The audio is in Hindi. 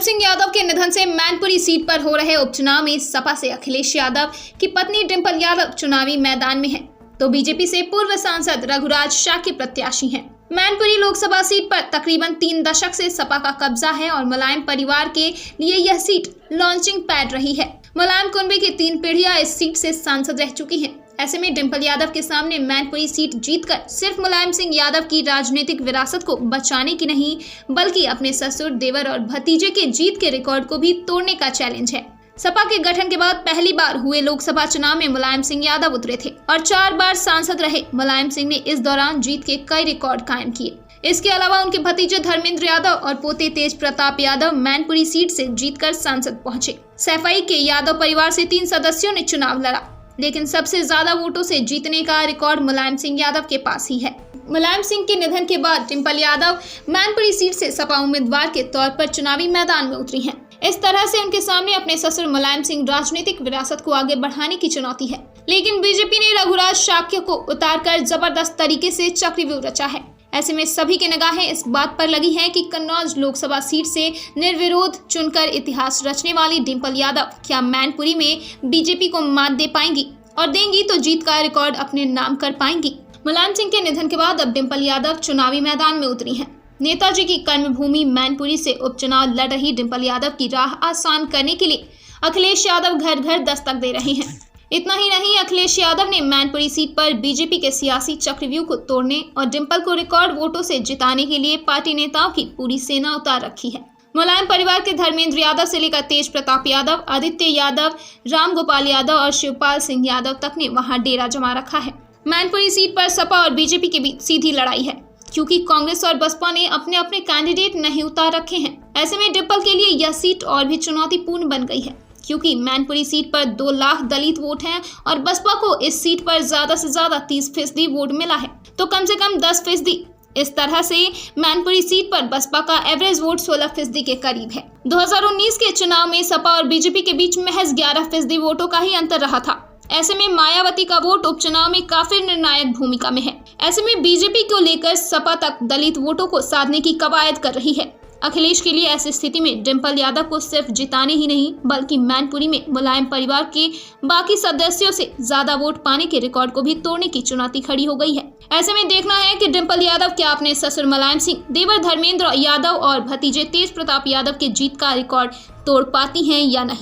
सिंह यादव के निधन से मैनपुरी सीट पर हो रहे उपचुनाव में सपा से अखिलेश यादव की पत्नी डिंपल यादव चुनावी मैदान में हैं, तो बीजेपी से पूर्व सांसद रघुराज शाक्य प्रत्याशी हैं। मैनपुरी लोकसभा सीट पर तकरीबन 3 दशक से सपा का कब्जा है और मुलायम परिवार के लिए यह सीट लॉन्चिंग पैड रही है। मुलायम कुनबे की 3 पीढ़ियां इस सीट से सांसद रह चुकी हैं। ऐसे में डिंपल यादव के सामने मैनपुरी सीट जीतकर सिर्फ मुलायम सिंह यादव की राजनीतिक विरासत को बचाने की नहीं, बल्कि अपने ससुर, देवर और भतीजे के जीत के रिकॉर्ड को भी तोड़ने का चैलेंज है। सपा के गठन के बाद पहली बार हुए लोकसभा चुनाव में मुलायम सिंह यादव उतरे थे और 4 बार सांसद रहे। मुलायम सिंह ने इस दौरान जीत के कई रिकॉर्ड कायम किए। इसके अलावा उनके भतीजे धर्मेंद्र यादव और पोते तेज प्रताप यादव मैनपुरी सीट से जीतकर सांसद पहुंचे। सैफई के यादव परिवार से 3 सदस्यों ने चुनाव लड़ा, लेकिन सबसे ज्यादा वोटों से जीतने का रिकॉर्ड मुलायम सिंह यादव के पास ही है। मुलायम सिंह के निधन के बाद डिंपल यादव मैनपुरी सीट से सपा उम्मीदवार के तौर पर चुनावी मैदान में उतरी हैं। इस तरह से उनके सामने अपने ससुर मुलायम सिंह राजनीतिक विरासत को आगे बढ़ाने की चुनौती है। लेकिन बीजेपी ने रघुराज शाक्य को उतारकर जबरदस्त तरीके से चक्रव्यूह रचा है। ऐसे में सभी की निगाहें इस बात पर लगी हैं कि कन्नौज लोकसभा सीट से निर्विरोध चुनकर इतिहास रचने वाली डिंपल यादव क्या मैनपुरी में बीजेपी को मात दे पाएंगी, और देंगी तो जीत का रिकॉर्ड अपने नाम कर पाएंगी। मुलायम सिंह के निधन के बाद अब डिंपल यादव चुनावी मैदान में उतरी हैं। नेताजी की कर्मभूमि मैनपुरी से उपचुनाव लड़ रही डिंपल यादव की राह आसान करने के लिए अखिलेश यादव घर घर दस्तक दे रहे हैं। इतना ही नहीं, अखिलेश यादव ने मैनपुरी सीट पर बीजेपी के सियासी चक्रव्यूह को तोड़ने और डिंपल को रिकॉर्ड वोटों से जिताने के लिए पार्टी नेताओं की पूरी सेना उतार रखी है। मुलायम परिवार के धर्मेंद्र यादव से लेकर तेज प्रताप यादव, आदित्य यादव, राम गोपाल यादव और शिवपाल सिंह यादव तक ने वहां डेरा जमा रखा है। मैनपुरी सीट पर सपा और बीजेपी के बीच सीधी लड़ाई है, क्योंकि कांग्रेस और बसपा ने अपने अपने कैंडिडेट नहीं उतार रखे हैं। ऐसे में डिंपल के लिए यह सीट और भी चुनौतीपूर्ण बन गई है, क्योंकि मैनपुरी सीट पर 2 लाख दलित वोट हैं और बसपा को इस सीट पर ज्यादा से ज्यादा 30% वोट मिला है, तो कम से कम 10%। इस तरह से मैनपुरी सीट पर बसपा का एवरेज वोट 16% के करीब है। 2019 के चुनाव में सपा और बीजेपी के बीच महज 11% वोटों का ही अंतर रहा था। ऐसे में मायावती का वोट उपचुनाव में काफी निर्णायक भूमिका में है। ऐसे में बीजेपी को लेकर सपा तक दलित वोटों को साधने की कवायद कर रही है। अखिलेश के लिए ऐसी स्थिति में डिंपल यादव को सिर्फ जिताने ही नहीं, बल्कि मैनपुरी में मुलायम परिवार के बाकी सदस्यों से ज्यादा वोट पाने के रिकॉर्ड को भी तोड़ने की चुनौती खड़ी हो गई है। ऐसे में देखना है कि डिंपल यादव क्या अपने ससुर मुलायम सिंह, देवर धर्मेंद्र यादव और भतीजे तेज प्रताप यादव के जीत का रिकॉर्ड तोड़ पाती हैं या नहीं।